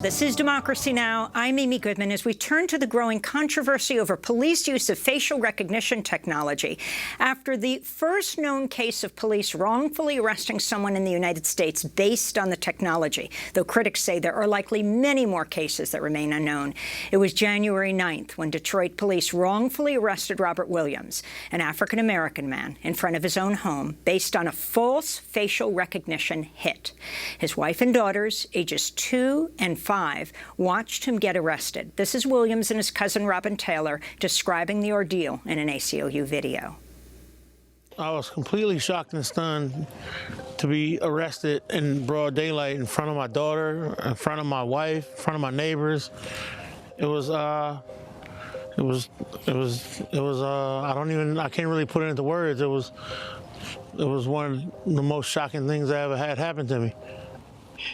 This is Democracy Now! I'm Amy Goodman as we turn to the growing controversy over police use of facial recognition technology after the first known case of police wrongfully arresting someone in the United States based on the technology, though critics say there are likely many more cases that remain unknown. It was January 9th when Detroit police wrongfully arrested Robert Williams, an African-American man, in front of his own home based on a false facial recognition hit. His wife and daughters, ages 2 and 5, watched him get arrested. This is Williams and his cousin Robin Taylor describing the ordeal in an ACLU video. I was completely shocked and stunned to be arrested in broad daylight in front of my daughter, in front of my wife, in front of my neighbors. I can't really put it into words. It was one of the most shocking things I ever had happen to me.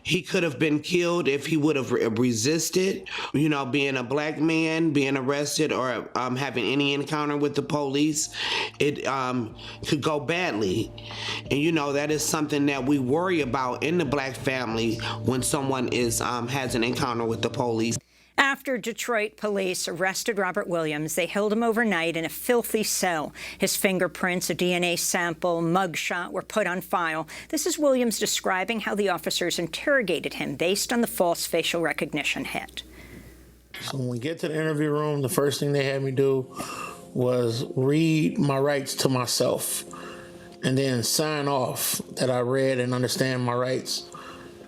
He could have been killed if he would have resisted, being a black man, being arrested, or having any encounter with the police. It could go badly. And, that is something that we worry about in the black family when someone has an encounter with the police. After Detroit police arrested Robert Williams, they held him overnight in a filthy cell. His fingerprints, a DNA sample, mugshot were put on file. This is Williams describing how the officers interrogated him based on the false facial recognition hit. So when we get to the interview room, the first thing they had me do was read my rights to myself and then sign off that I read and understand my rights.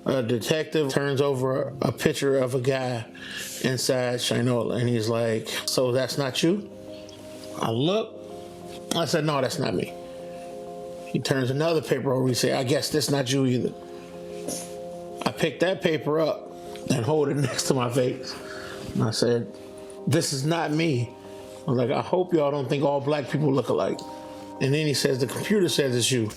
A detective turns over a picture of a guy inside Shinola, and he's like, "So that's not you?" I look. I said, "No, that's not me." He turns another paper over. He said, "I guess that's not you either." I picked that paper up and hold it next to my face. And I said, "This is not me." I was like, "I hope y'all don't think all black people look alike." And then he says, "The computer says it's you."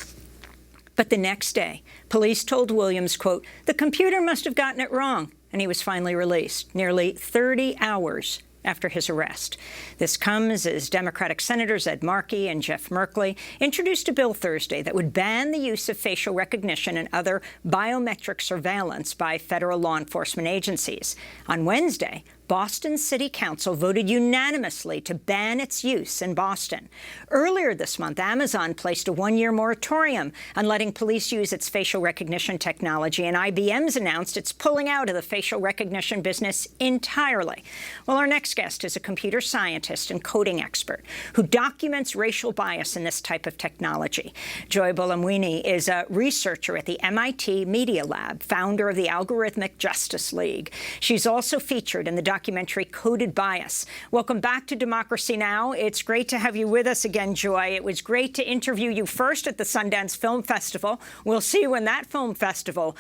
But the next day, police told Williams, quote, "The computer must have gotten it wrong," and he was finally released, nearly 30 hours after his arrest. This comes as Democratic Senators Ed Markey and Jeff Merkley introduced a bill Thursday that would ban the use of facial recognition and other biometric surveillance by federal law enforcement agencies. On Wednesday, Boston City Council voted unanimously to ban its use in Boston. Earlier this month, Amazon placed a one-year moratorium on letting police use its facial recognition technology, and IBM's announced it's pulling out of the facial recognition business entirely. Well, our next guest is a computer scientist and coding expert who documents racial bias in this type of technology. Joy Buolamwini is a researcher at the MIT Media Lab, founder of the Algorithmic Justice League. She's also featured in the documentary Coded Bias. Welcome back to Democracy Now! It's great to have you with us again, Joy. It was great to interview you first at the Sundance Film Festival. We'll see when that film festival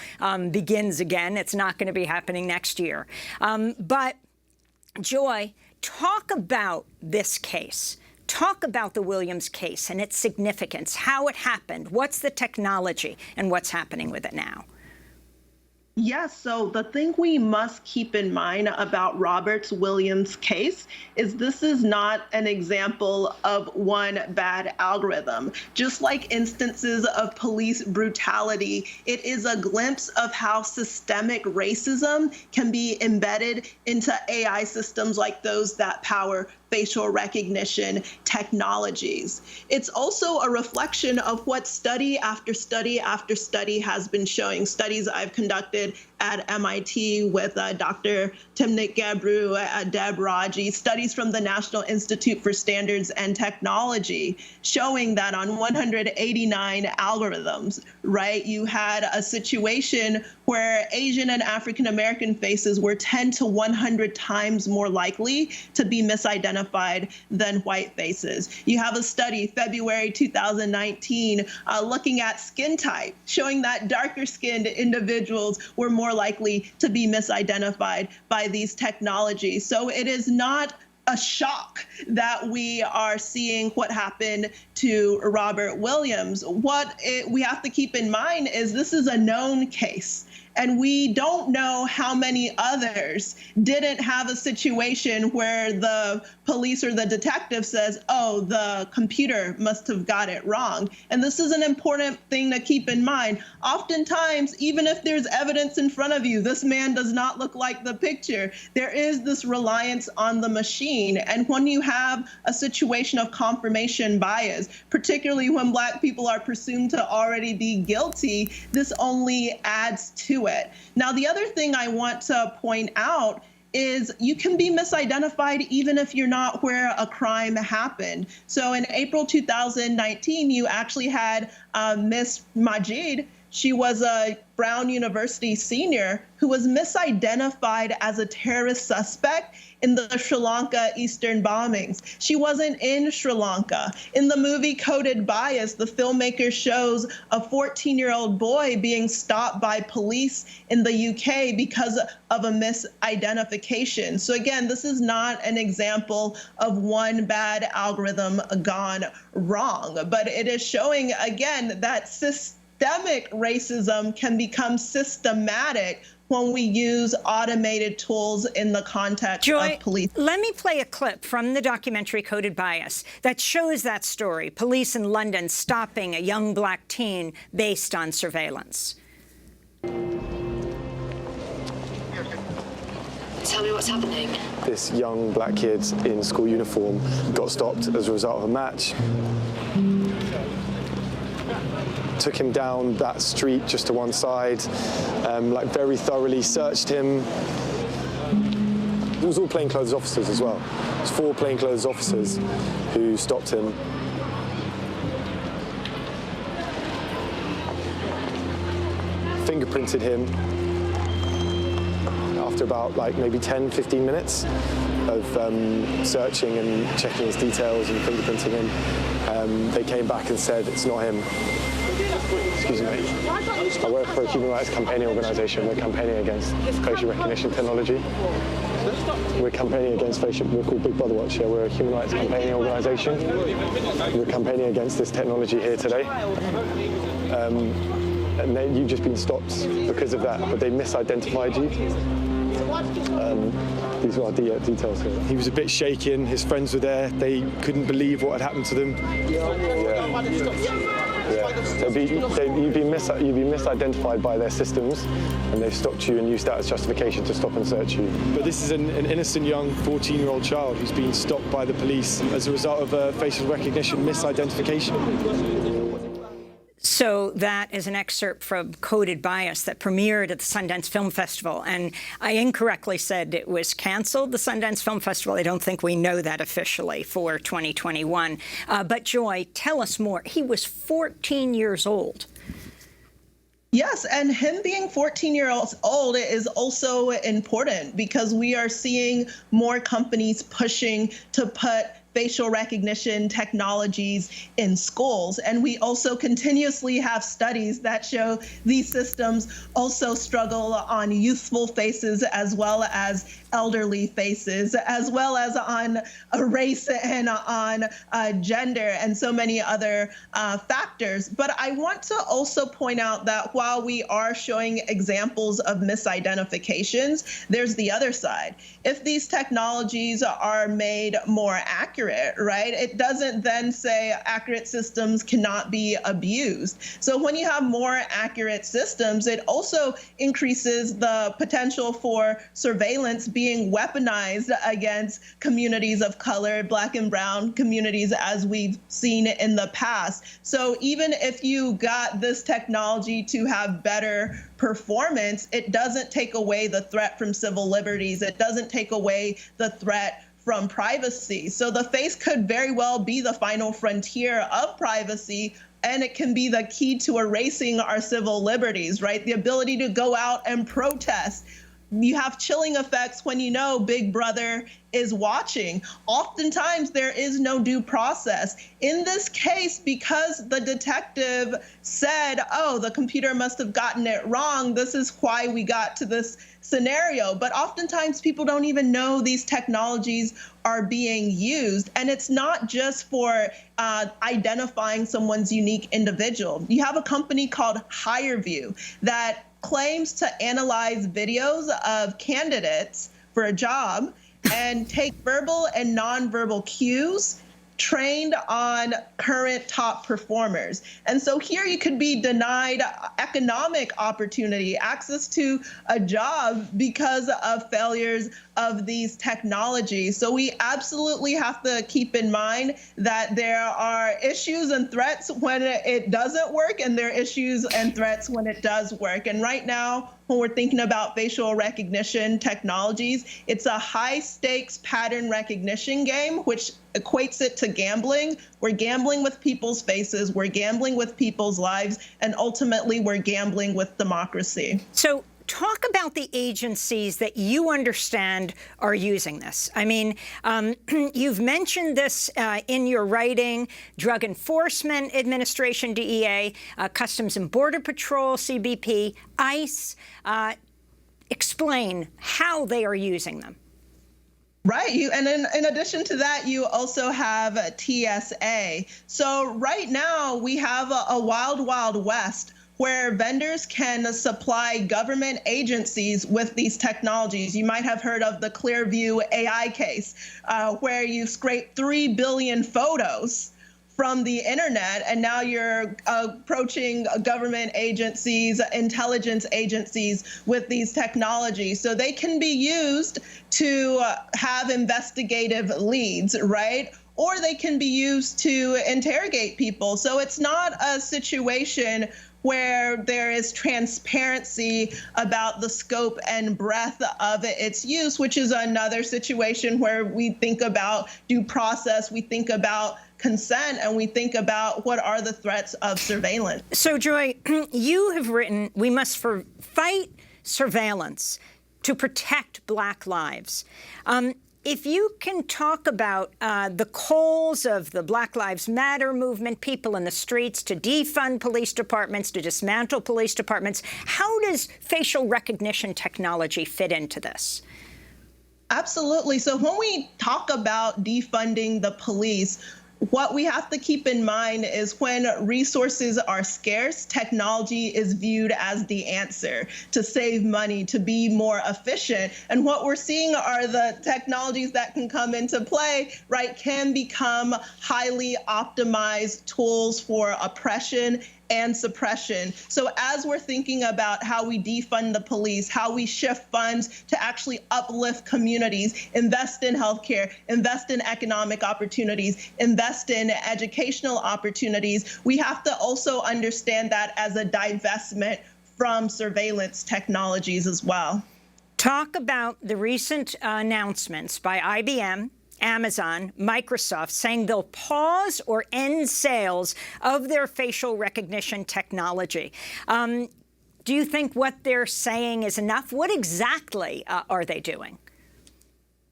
begins again. It's not going to be happening next year. But, Joy, talk about this case. Talk about the Williams case and its significance, how it happened, what's the technology, and what's happening with it now. Yes, so the thing we must keep in mind about Robert Williams' case is this is not an example of one bad algorithm. Just like instances of police brutality, it is a glimpse of how systemic racism can be embedded into AI systems like those that power facial recognition technologies. It's also a reflection of what study after study after study has been showing. Studies I've conducted at MIT with Dr. Timnit Gebru, Deb Raji, studies from the National Institute for Standards and Technology showing that on 189 algorithms, right, you had a situation where Asian and African American faces were 10 to 100 times more likely to be misidentified than white faces. You have a study, February 2019, looking at skin type, showing that darker-skinned individuals were more likely to be misidentified by these technologies. So it is not a shock that we are seeing what happened to Robert Williams. What we have to keep in mind is this is a known case. And we don't know how many others didn't have a situation where the police or the detective says, oh, the computer must have got it wrong. And this is an important thing to keep in mind. Oftentimes, even if there's evidence in front of you, this man does not look like the picture, there is this reliance on the machine. And when you have a situation of confirmation bias, particularly when Black people are presumed to already be guilty, this only adds to it. Now, the other thing I want to point out is you can be misidentified even if you're not where a crime happened. So in April 2019, you actually had Miss Majid. She was a Brown University senior who was misidentified as a terrorist suspect in the Sri Lanka Eastern bombings. She wasn't in Sri Lanka. In the movie Coded Bias, the filmmaker shows a 14-year-old boy being stopped by police in the UK because of a misidentification. So again, this is not an example of one bad algorithm gone wrong, but it is showing, again, that systemic racism can become systematic when we use automated tools in the context of police. Let me play a clip from the documentary Coded Bias that shows that story. Police in London stopping a young Black teen based on surveillance. Tell me what's happening. This young Black kid in school uniform got stopped as a result of a match. Took him down that street just to one side, like very thoroughly searched him. It was all plainclothes officers as well. It was 4 plainclothes officers who stopped him. Fingerprinted him. After about maybe 10, 15 minutes of searching and checking his details and fingerprinting him, they came back and said it's not him. Excuse me. I work for a human rights campaigning organisation. We're campaigning against facial recognition technology. We're campaigning against we're called Big Brother Watch. Yeah, we're a human rights campaigning organisation. We're campaigning against this technology here today. And you've just been stopped because of that, but they misidentified you. These are our details here. He was a bit shaken. His friends were there. They couldn't believe what had happened to them. You've been misidentified by their systems, and they've stopped you and used that as justification to stop and search you. But this is an innocent young 14-year-old child who's been stopped by the police as a result of a facial recognition misidentification. So that is an excerpt from Coded Bias that premiered at the Sundance Film Festival. And I incorrectly said it was canceled, the Sundance Film Festival. I don't think we know that officially for 2021. But Joy, tell us more. He was 14 years old. Yes, and him being 14 years old is also important because we are seeing more companies pushing to put facial recognition technologies in schools. And we also continuously have studies that show these systems also struggle on youthful faces as well as elderly faces, as well as on race and on gender and so many other factors. But I want to also point out that while we are showing examples of misidentifications, there's the other side. If these technologies are made more accurate, right, it doesn't then say accurate systems cannot be abused. So when you have more accurate systems, it also increases the potential for surveillance being weaponized against communities of color, Black and brown communities, as we've seen in the past. So even if you got this technology to have better performance, it doesn't take away the threat from civil liberties. It doesn't take away the threat from privacy. So the face could very well be the final frontier of privacy, and it can be the key to erasing our civil liberties, right? The ability to go out and protest. You have chilling effects when you know Big Brother is watching. Oftentimes, there is no due process. In this case, because the detective said, oh, the computer must have gotten it wrong, this is why we got to this scenario. But oftentimes, people don't even know these technologies are being used. And it's not just for identifying someone's unique individual. You have a company called HireView that claims to analyze videos of candidates for a job and take verbal and nonverbal cues trained on current top performers. And so here you could be denied economic opportunity, access to a job because of failures of these technologies. So we absolutely have to keep in mind that there are issues and threats when it doesn't work, and there are issues and threats when it does work. And right now, when we're thinking about facial recognition technologies, it's a high-stakes pattern recognition game, which equates it to gambling. We're gambling with people's faces, we're gambling with people's lives, and ultimately we're gambling with democracy. So talk about the agencies that you understand are using this. I mean, you've mentioned this in your writing: Drug Enforcement Administration, DEA, Customs and Border Patrol, CBP, ICE. Explain how they are using them. Right. And in addition to that, you also have TSA. So right now we have a wild, wild west where vendors can supply government agencies with these technologies. You might have heard of the Clearview AI case, where you scrape 3 billion photos from the internet, and now you're approaching government agencies, intelligence agencies with these technologies. So they can be used to have investigative leads, right? Or they can be used to interrogate people. So it's not a situation where there is transparency about the scope and breadth of its use, which is another situation where we think about due process, we think about consent, and we think about what are the threats of surveillance. So, Joy, you have written, we must fight surveillance to protect Black lives. If you can talk about the calls of the Black Lives Matter movement, people in the streets to defund police departments, to dismantle police departments, how does facial recognition technology fit into this? Absolutely. So when we talk about defunding the police, what we have to keep in mind is when resources are scarce, technology is viewed as the answer to save money, to be more efficient. And what we're seeing are the technologies that can come into play, right, can become highly optimized tools for oppression and suppression. So as we're thinking about how we defund the police, how we shift funds to actually uplift communities, invest in healthcare, invest in economic opportunities, invest in educational opportunities, we have to also understand that as a divestment from surveillance technologies as well. Talk about the recent announcements by IBM, Amazon, Microsoft, saying they'll pause or end sales of their facial recognition technology. Do you think what they're saying is enough? What exactly are they doing?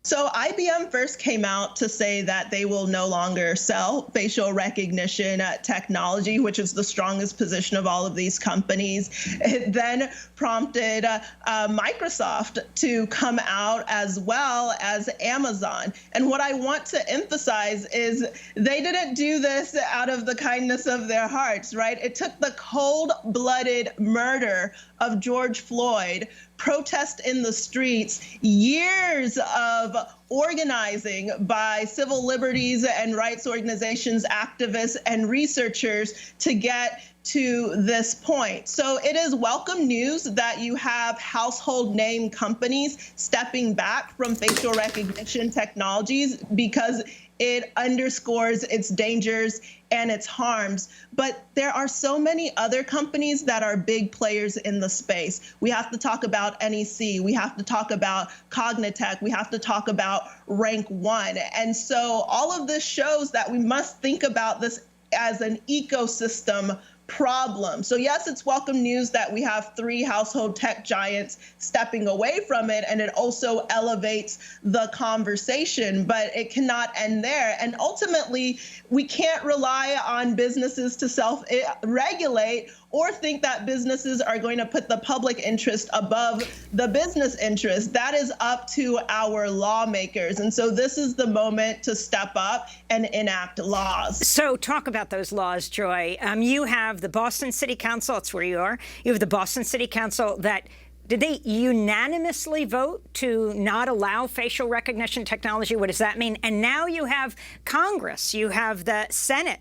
So IBM first came out to say that they will no longer sell facial recognition technology, which is the strongest position of all of these companies. It then prompted Microsoft to come out, as well as Amazon. And what I want to emphasize is they didn't do this out of the kindness of their hearts, right? It took the cold-blooded murder of George Floyd, protest in the streets, years of organizing by civil liberties and rights organizations, activists, and researchers to get to this point. So it is welcome news that you have household name companies stepping back from facial recognition technologies, because it underscores its dangers and its harms. But there are so many other companies that are big players in the space. We have to talk about NEC. We have to talk about Cognitech. We have to talk about Rank One. And so all of this shows that we must think about this as an ecosystem problem. So yes, it's welcome news that we have 3 household tech giants stepping away from it, and it also elevates the conversation, but it cannot end there. And ultimately, we can't rely on businesses to self-regulate or think that businesses are going to put the public interest above the business interest. That is up to our lawmakers. And so this is the moment to step up and enact laws. So talk about those laws, Joy. You have the Boston City Council, that's where you are. You have the Boston City Council that did they unanimously vote to not allow facial recognition technology? What does that mean? And now you have Congress, you have the Senate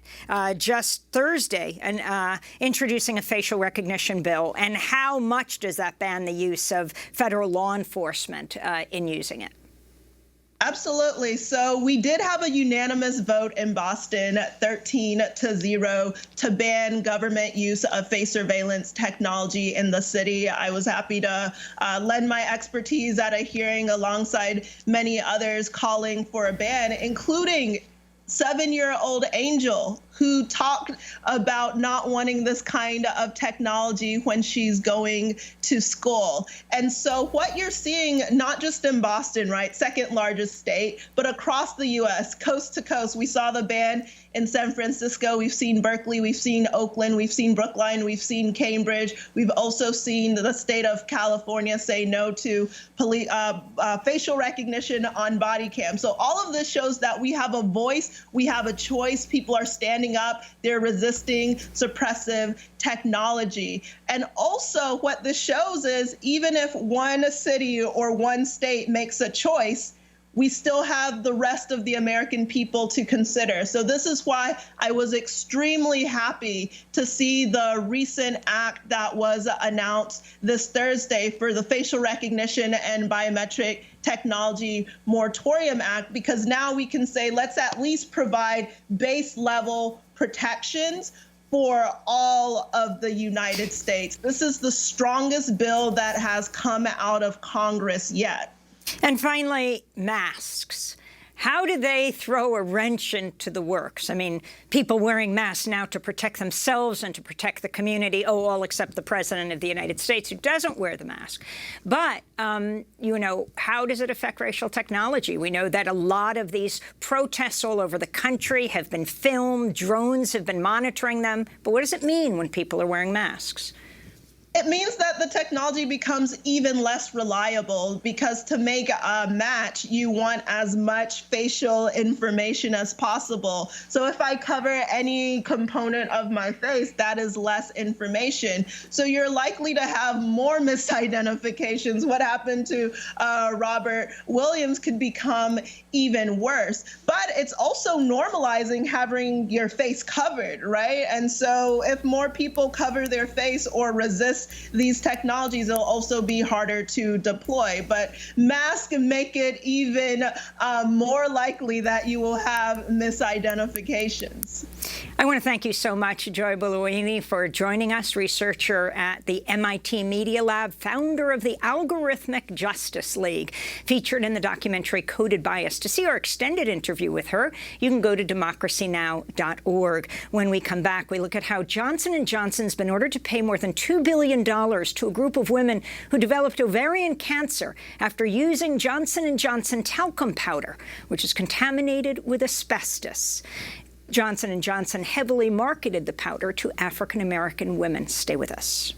just Thursday and introducing a facial recognition bill. And how much does that ban the use of federal law enforcement in using it? Absolutely. So we did have a unanimous vote in Boston, 13-0, to ban government use of face surveillance technology in the city. I was happy to lend my expertise at a hearing alongside many others calling for a ban, including 7-year-old Angel, who talked about not wanting this kind of technology when she's going to school. And so what you're seeing, not just in Boston, right, second largest state, but across the U.S., coast to coast, we saw the ban in San Francisco, we've seen Berkeley, we've seen Oakland, we've seen Brookline, we've seen Cambridge. We've also seen the state of California say no to facial recognition on body cam. So all of this shows that we have a voice, we have a choice, people are standing up, they're resisting suppressive technology. And also what this shows is even if one city or one state makes a choice, we still have the rest of the American people to consider. So this is why I was extremely happy to see the recent act that was announced this Thursday for the Facial Recognition and Biometric Technology Moratorium Act, because now we can say, let's at least provide base level protections for all of the United States. This is the strongest bill that has come out of Congress yet. And finally, masks. How do they throw a wrench into the works? I mean, people wearing masks now to protect themselves and to protect the community, all except the President of the United States, who doesn't wear the mask. But, you know, how does it affect racial technology? We know that a lot of these protests all over the country have been filmed. Drones have been monitoring them. But what does it mean when people are wearing masks? It means that the technology becomes even less reliable, because to make a match, you want as much facial information as possible. So if I cover any component of my face, that is less information. So you're likely to have more misidentifications. What happened to Robert Williams could become even worse. But it's also normalizing having your face covered, right? And so if more people cover their face or resist these technologies, it'll also be harder to deploy. But masks make it even more likely that you will have misidentifications. I want to thank you so much, Joy Buolamwini, for joining us, researcher at the MIT Media Lab, founder of the Algorithmic Justice League, featured in the documentary Coded Bias. To see our extended interview with her, you can go to democracynow.org. When we come back, we look at how Johnson & Johnson's been ordered to pay more than $2 billion to a group of women who developed ovarian cancer after using Johnson & Johnson talcum powder, which is contaminated with asbestos. Johnson & Johnson heavily marketed the powder to African-American women. Stay with us.